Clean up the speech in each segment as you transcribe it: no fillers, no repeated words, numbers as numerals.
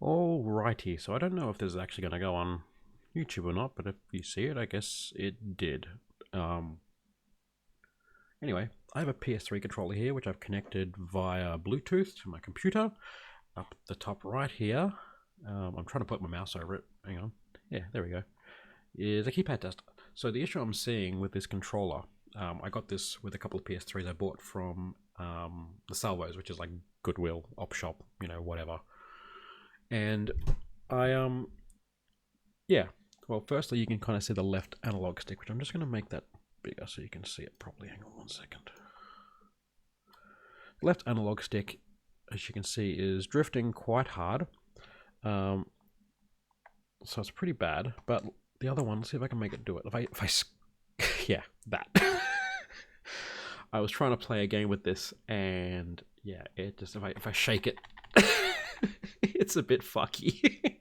Alrighty, so I don't know if this is actually going to go on YouTube or not, but if you see it, I guess it did. Anyway, I have a PS3 controller here, which I've connected via Bluetooth to my computer. Up the top right here, I'm trying to put my mouse over it. Hang on. Yeah, there we go. Is a keypad tester. So the issue I'm seeing with this controller, I got this with a couple of PS3s I bought from the Salvos, which is like Goodwill, Op Shop, you know, whatever. And yeah. Well, firstly, you can kind of see the left analog stick, which I'm just going to make that bigger so you can see it properly. Hang on one second. Left analog stick, as you can see, is drifting quite hard. So it's pretty bad. But the other one, let's see if I can make it do it. If I yeah, that. I was trying to play a game with this, and yeah, it just if I shake it, it's a bit fucky.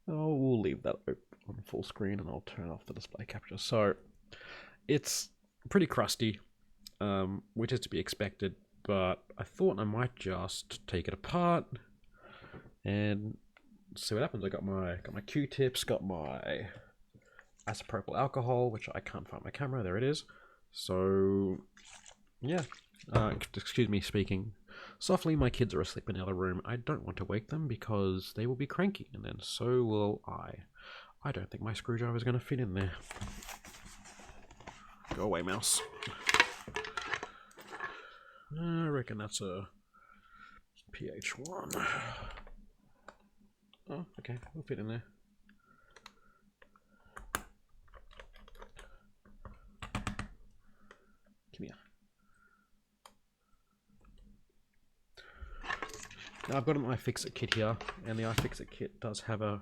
We'll leave that open on full screen, and I'll turn off the display capture. So it's pretty crusty, which is to be expected. But I thought I might just take it apart and see what happens. I got my Q-tips, got my isopropyl alcohol, which I can't find my camera. There it is. So yeah, excuse me speaking softly. My kids are asleep in the other room. I don't want to wake them because they will be cranky, and then so will I. I don't think my screwdriver is going to fit in there. Go away, mouse. I reckon that's a PH1. Oh, okay, we'll fit in there. Come here. Now I've got an iFixit kit here, and the iFixit kit does have a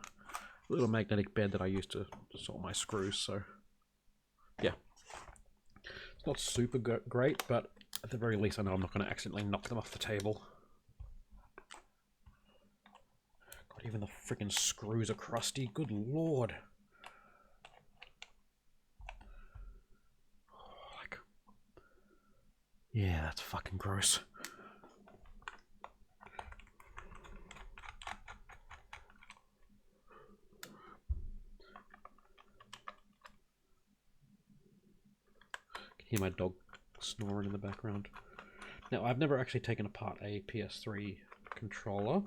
little magnetic bed that I use to sort my screws, so yeah. It's not super great, but at the very least I know I'm not going to accidentally knock them off the table. God, even the freaking screws are crusty, good lord. Like, yeah, that's fucking gross. Hear my dog snoring in the background. Now, I've never actually taken apart a PS3 controller,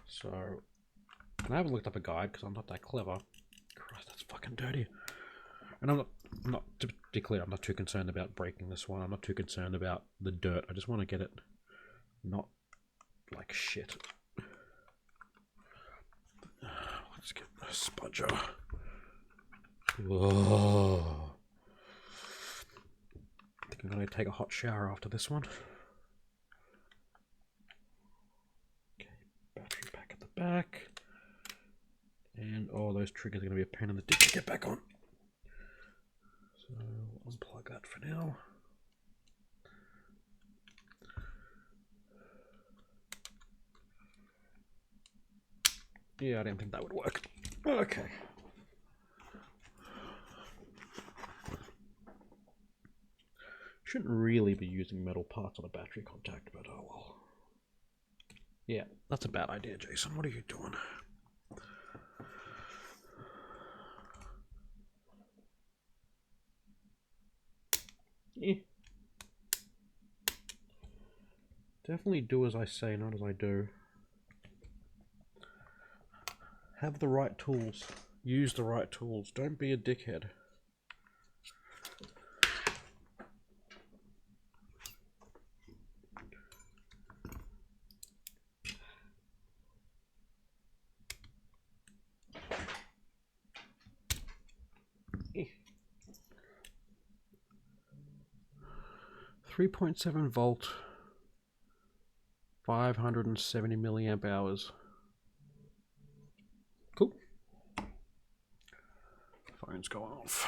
so, and I haven't looked up a guide because I'm not that clever. Christ, that's fucking dirty. And I'm not, to be clear, I'm not too concerned about breaking this one. I'm not too concerned about the dirt. I just want to get it not like shit. Let's get a spudger. Whoa. I'm going to take a hot shower after this one. Okay, battery pack at the back. And oh, those triggers are going to be a pain in the dick to get back on. So I'll unplug that for now. Yeah, I didn't think that would work. Okay. Shouldn't really be using metal parts on a battery contact, but oh well. Yeah, that's a bad idea, Jason. What are you doing? Eh. Definitely do as I say, not as I do. Have the right tools. Use the right tools. Don't be a dickhead. Eh. 3.7 volt, 570 milliamp hours. Cool. Phone's going off.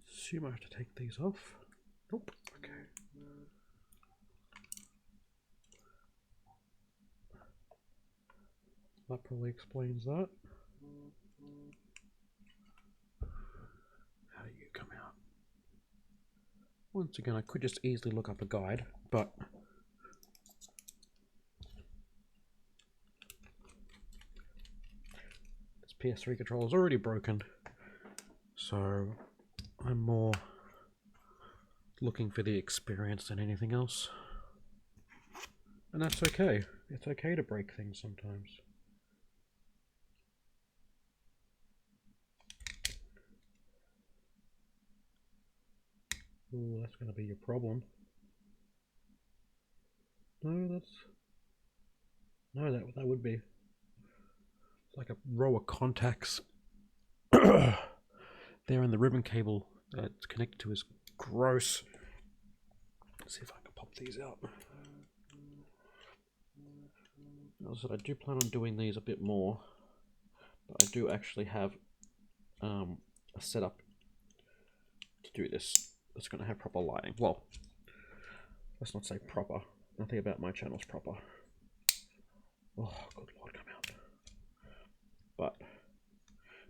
Assume I have to take these off. Nope. Okay. That probably explains that. How do you come out? Once again, I could just easily look up a guide, but this PS3 controller is already broken, so I'm more looking for the experience than anything else. And that's okay. It's okay to break things sometimes. Ooh, that's going to be your problem. No, that would be. It's like a row of contacts there, and the ribbon cable that it's connected to is gross. Let's see if I can pop these out. As I said, I do plan on doing these a bit more, but I do actually have a setup to do this that's going to have proper lighting. Well, let's not say proper. Nothing about my channel's proper. Oh, good lord, come out. But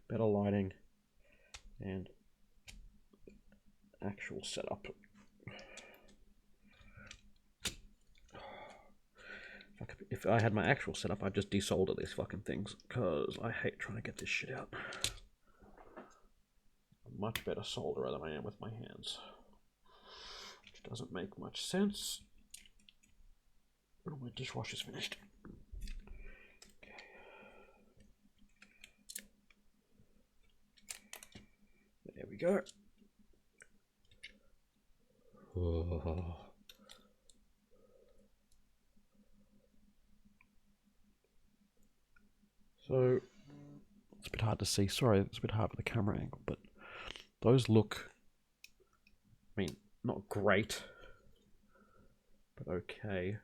better lighting and actual setup. If I had my actual setup, I'd just desolder these fucking things, because I hate trying to get this shit out. I'm a much better solderer than I am with my hands. Which doesn't make much sense. Oh, my dishwasher's finished. Okay. There we go. Oh. So, it's a bit hard to see. Sorry, it's a bit hard with the camera angle, but those look, I mean, not great, but okay.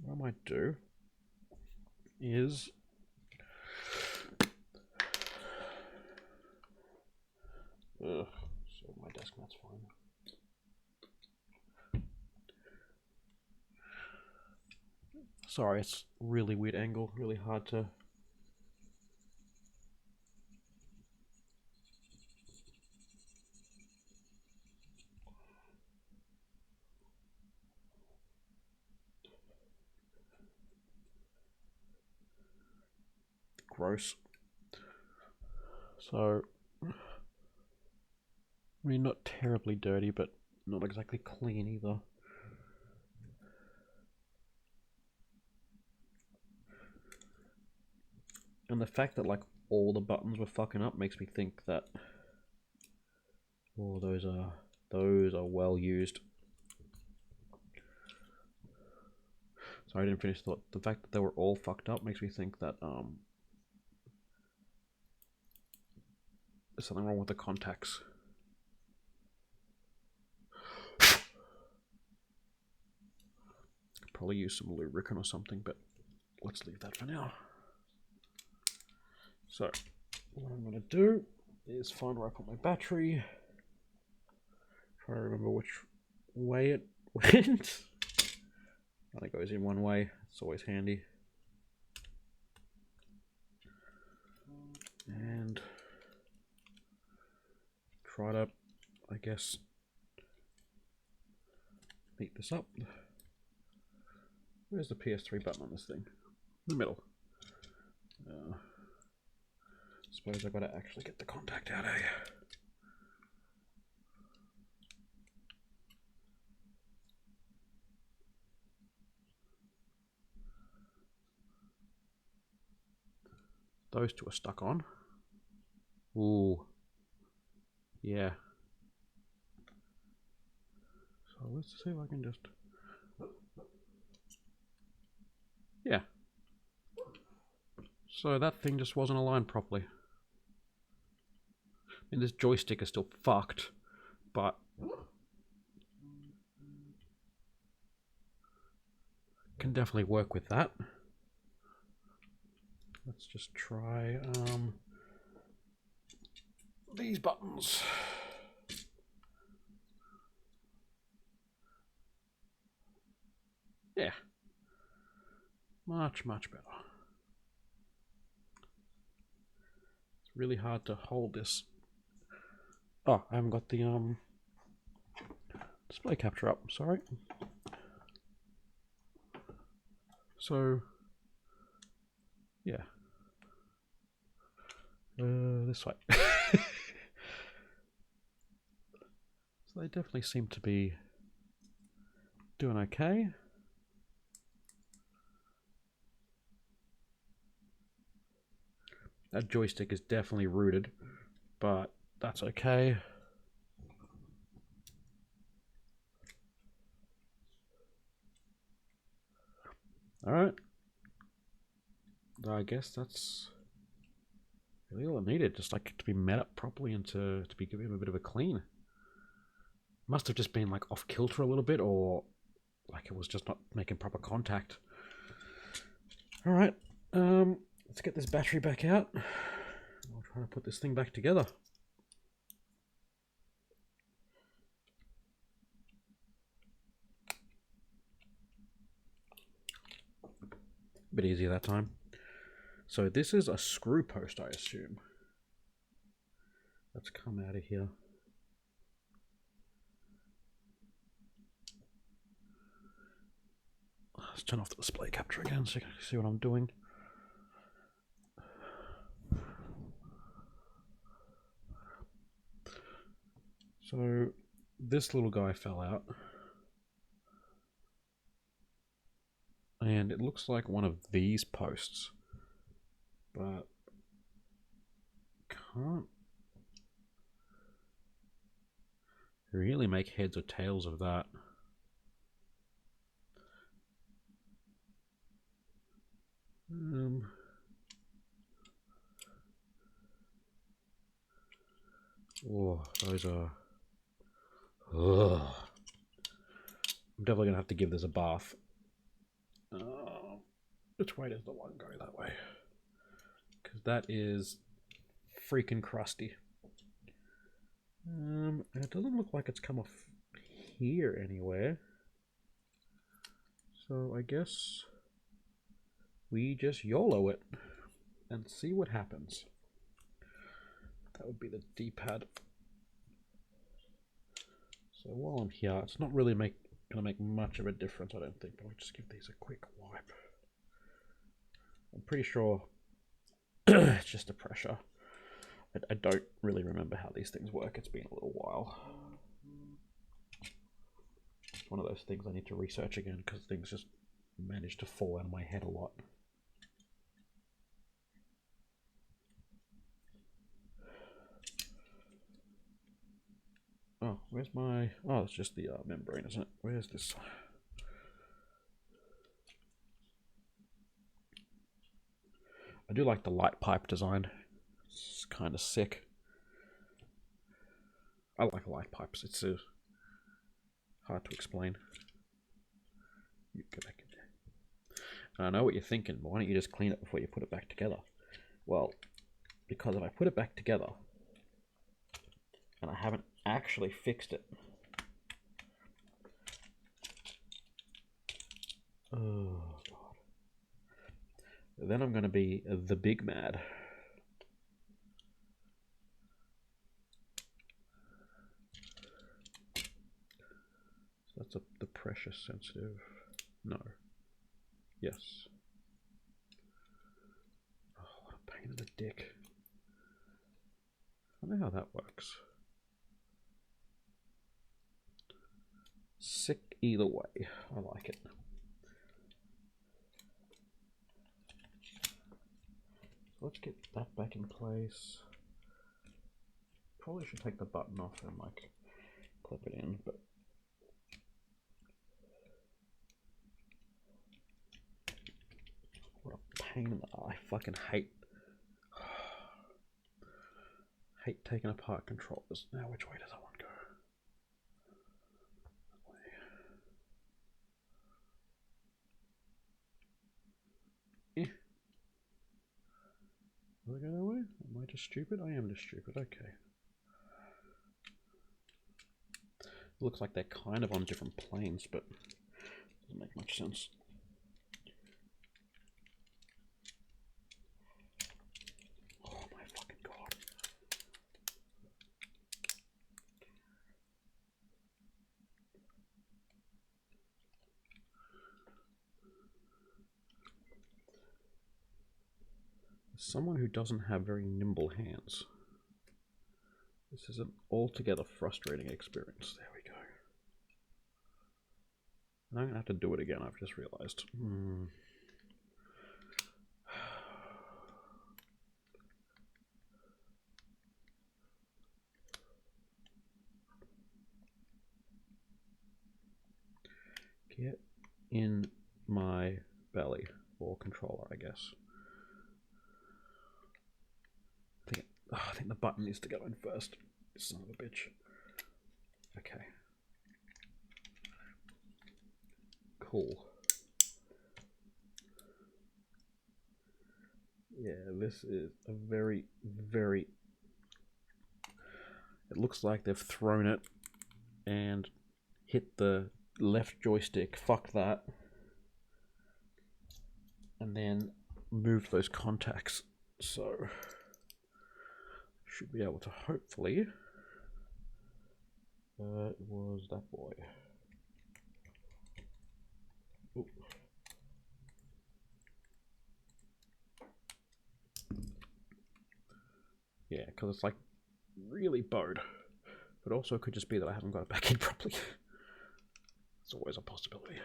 What I might do is so my desk mat's fine. Sorry, it's really weird angle, really hard to. Gross. So, I mean, not terribly dirty, but not exactly clean either. And the fact that like all the buttons were fucking up makes me think that, oh, those are well used. Sorry, I didn't finish the thought. The fact that they were all fucked up makes me think that there's something wrong with the contacts. Could probably use some lubricant or something, but let's leave that for now. So, what I'm going to do is find where I put my battery. Try to remember which way it went. And it goes in one way. It's always handy. And try to, I guess, meet this up. Where's the PS3 button on this thing? In the middle. Suppose I've got to actually get the contact out, eh? Those two are stuck on. Ooh. Yeah. So let's see if I can just... Yeah. So that thing just wasn't aligned properly. I mean, this joystick is still fucked, but... can definitely work with that. Let's just try these buttons. Yeah. Much, much better. It's really hard to hold this. Oh, I haven't got the display capture up, sorry. So, yeah. This way. So they definitely seem to be doing okay. That joystick is definitely rooted, but that's okay. Alright. I guess that's really all I needed. Just like to be met up properly and to be given a bit of a clean. Must have just been like off kilter a little bit, or like it was just not making proper contact. Alright. Let's get this battery back out. I'll try to put this thing back together. A bit easier that time. So this is a screw post, I assume. Let's come out of here. Let's turn off the display capture again so you can see what I'm doing. So this little guy fell out. And it looks like one of these posts. But can't really make heads or tails of that. Oh, those are... Ugh. I'm definitely going to have to give this a bath. Which way does the one go? That way. Because that is freaking crusty. And it doesn't look like it's come off here anywhere. So I guess we just YOLO it and see what happens. That would be the D-pad. So while I'm here, it's not really going to make much of a difference, I don't think, but I'll just give these a quick wipe. I'm pretty sure it's just the pressure. I don't really remember how these things work. It's been a little while. It's one of those things I need to research again because things just manage to fall out of my head a lot. Oh, where's my... Oh, it's just the membrane, isn't it? Where's this? I do like the light pipe design. It's kind of sick. I like light pipes. It's hard to explain. You go back in there. And I know what you're thinking. Why don't you just clean it before you put it back together? Well, because if I put it back together and I haven't actually fixed it. Oh, God. Then I'm going to be the big mad. So that's the pressure sensitive. No. Yes. Oh, what a pain in the dick. I don't know how that works. Sick either way. I like it. So let's get that back in place. Probably should take the button off and like clip it in, but what a pain in the I fucking hate taking apart controllers. Now which way does that one go? That way. Will I go that way? Am I just stupid? I am just stupid, okay. Looks like they're kind of on different planes, but Doesn't make much sense. Oh my fucking god. Someone who doesn't have very nimble hands. This is an altogether frustrating experience. There we go. I'm going to have to do it again, I've just realized. Get in my belly, or controller, I guess. I think the button needs to go in first. Son of a bitch. Okay. Cool. Yeah, this is a very, very... It looks like they've thrown it and hit the left joystick. Fuck that. And then moved those contacts. So... should be able to hopefully. It was that boy. Ooh. Yeah, because it's like really bowed. But also it could just be that I haven't got it back in properly. It's always a possibility.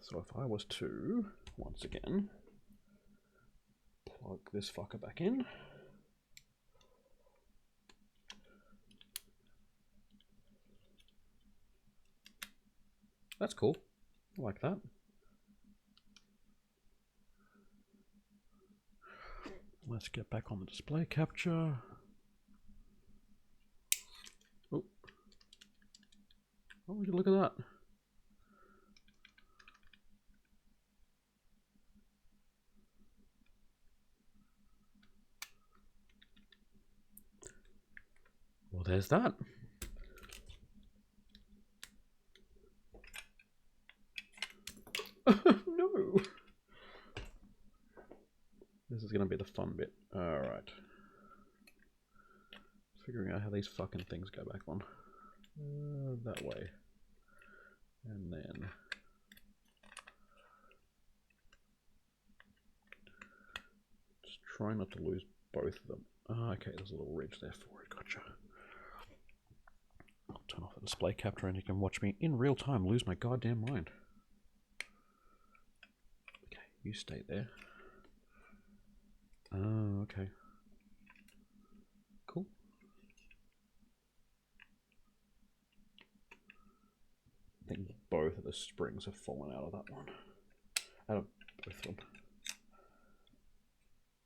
So if I was to, once again, plug this fucker back in. That's cool. I like that. Let's get back on the display capture. Oh, would you look at that? Well, there's that. No. This is going to be the fun bit. Alright. Figuring out how these fucking things go back on. That way. And then... just try not to lose both of them. Okay, there's a little ridge there for it. Gotcha. I'll turn off the display capture and you can watch me in real time lose my goddamn mind. Okay, you stay there. Oh, okay. Cool. I think both of the springs have fallen out of that one. Out of both of them.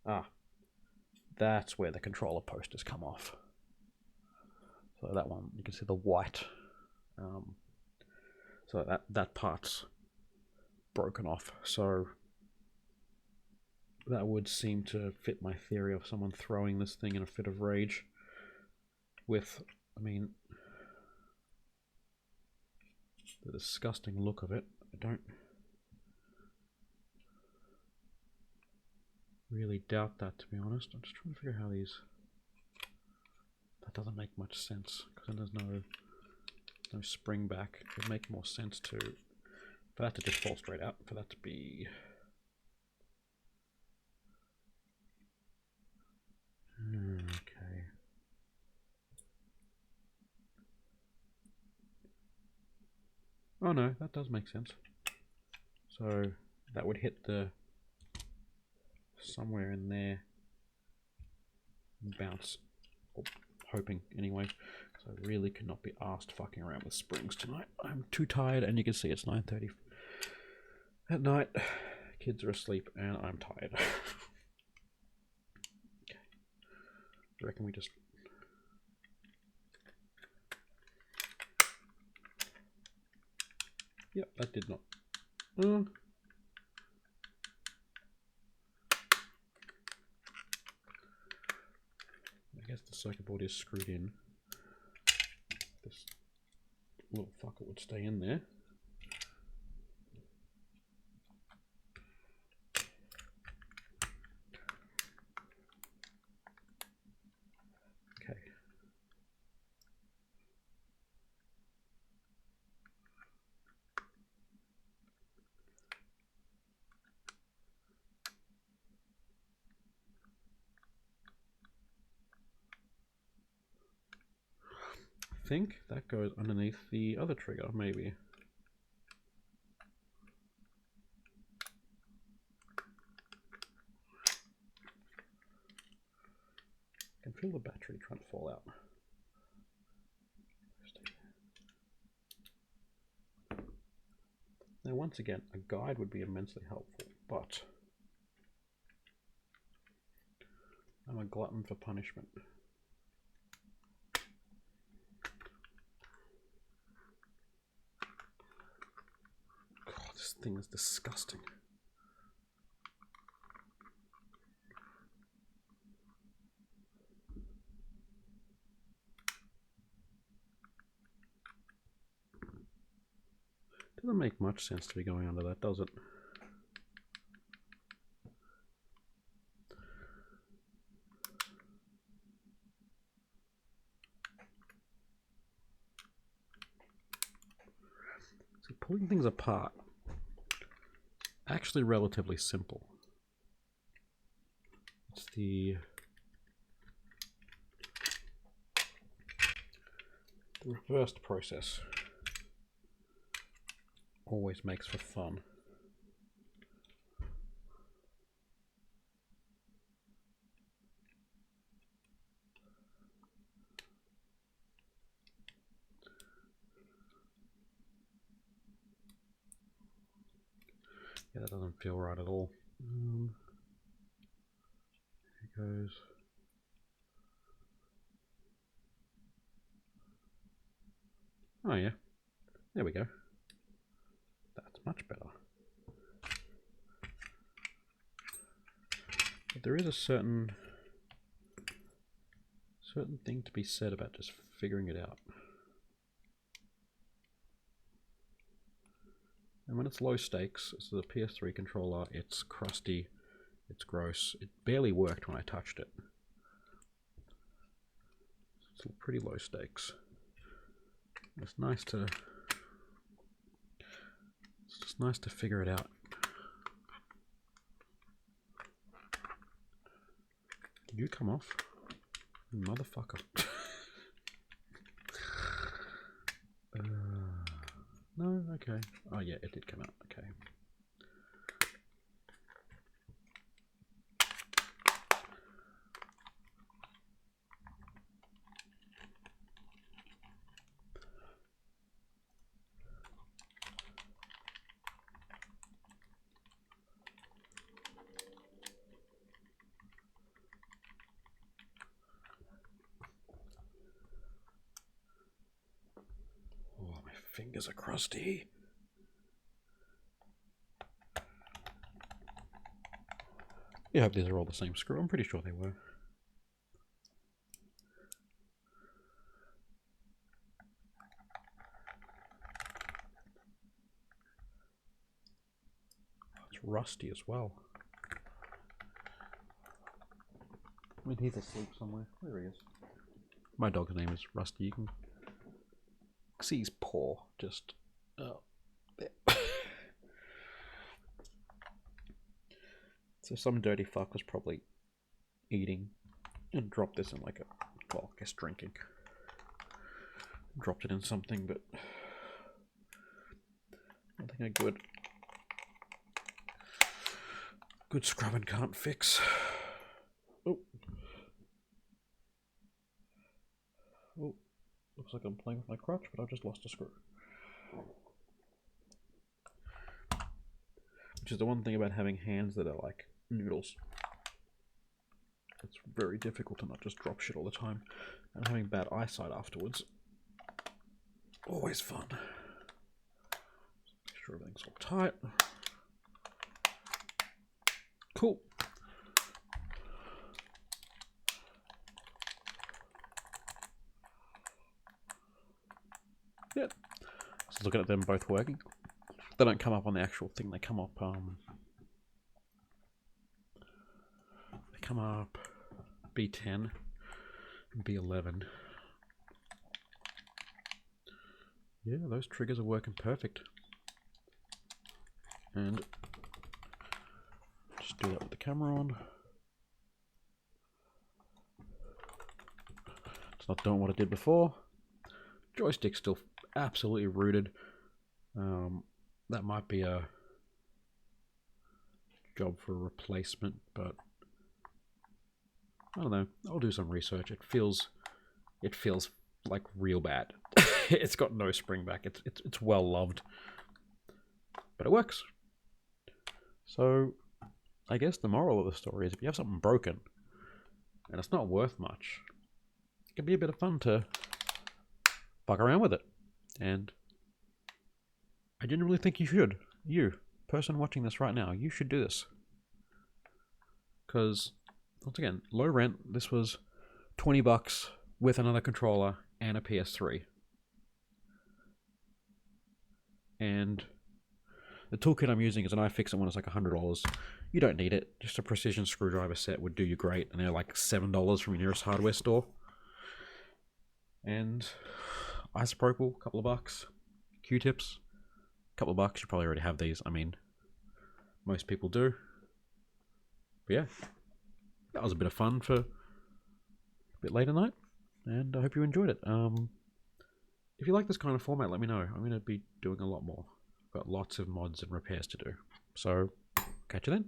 Ah. That's where the controller post has come off. So that one, you can see the white. So that part's broken off. So that would seem to fit my theory of someone throwing this thing in a fit of rage. With, I mean, the disgusting look of it. I don't really doubt that, to be honest. I'm just trying to figure out how these... That doesn't make much sense, because then there's no spring back. It would make more sense to... for that to just fall straight out, for that to be... Okay. Oh no, that does make sense. So that would hit the... somewhere in there. And bounce. Oh, hoping, anyway. Because I really cannot be asked fucking around with springs tonight. I'm too tired, and you can see it's 9:30 at night. Kids are asleep, and I'm tired. Okay. I reckon we just... Yep, that did not... I guess the circuit board is screwed in. This little fucker would stay in there. think that goes underneath the other trigger, maybe. I can feel the battery trying to fall out. Now, once again, a guide would be immensely helpful, but I'm a glutton for punishment. God, this thing is disgusting. Doesn't make much sense to be going under that, does it? So pulling things apart, actually relatively simple. It's the reversed process. Always makes for fun. Yeah, that doesn't feel right at all. Here it goes. Oh yeah, there we go. That's much better. But there is a certain thing to be said about just figuring it out. And when it's low stakes, so the PS3 controller, it's crusty, it's gross. It barely worked when I touched it. It's pretty low stakes. It's just nice to figure it out. Did you come off? Motherfucker. No, okay. Oh yeah, it did come out, okay. Oh, my fingers are crusty. Yeah, I hope these are all the same screw. I'm pretty sure they were. It's rusty as well. I mean, he's asleep somewhere. There he is. My dog's name is Rusty. You can see his paw just there. So some dirty fuck was probably eating and dropped this in like a, well, I guess drinking. Dropped it in something, but I think a good scrubbing can't fix. Oh. Oh, looks like I'm playing with my crutch, but I've just lost a screw. Which is the one thing about having hands that are like noodles. It's very difficult to not just drop shit all the time. And having bad eyesight afterwards. Always fun. Make sure everything's all tight. Cool. Yeah. Just looking at them both working. They don't come up on the actual thing, they come up B10 and B11. Yeah, those triggers are working perfect. And just do that with the camera on. It's not doing what it did before, Joystick's still absolutely rooted. That might be a job for a replacement, but I don't know. I'll do some research. It feels like real bad. It's got no spring back. It's well loved, but it works. So I guess the moral of the story is if you have something broken and it's not worth much, it can be a bit of fun to fuck around with it. And I genuinely think you should. You, person watching this right now, you should do this. Because, once again, low rent. This was $20 with another controller and a PS3. And the toolkit I'm using is an iFixit one. It's like $100. You don't need it. Just a precision screwdriver set would do you great. And they're like $7 from your nearest hardware store. And isopropyl, a couple of bucks. Q-tips, a couple of bucks. You probably already have these. I mean, most people do. But yeah, that was a bit of fun for a bit late at night. And I hope you enjoyed it. If you like this kind of format, let me know. I'm going to be doing a lot more. I've got lots of mods and repairs to do. So, catch you then.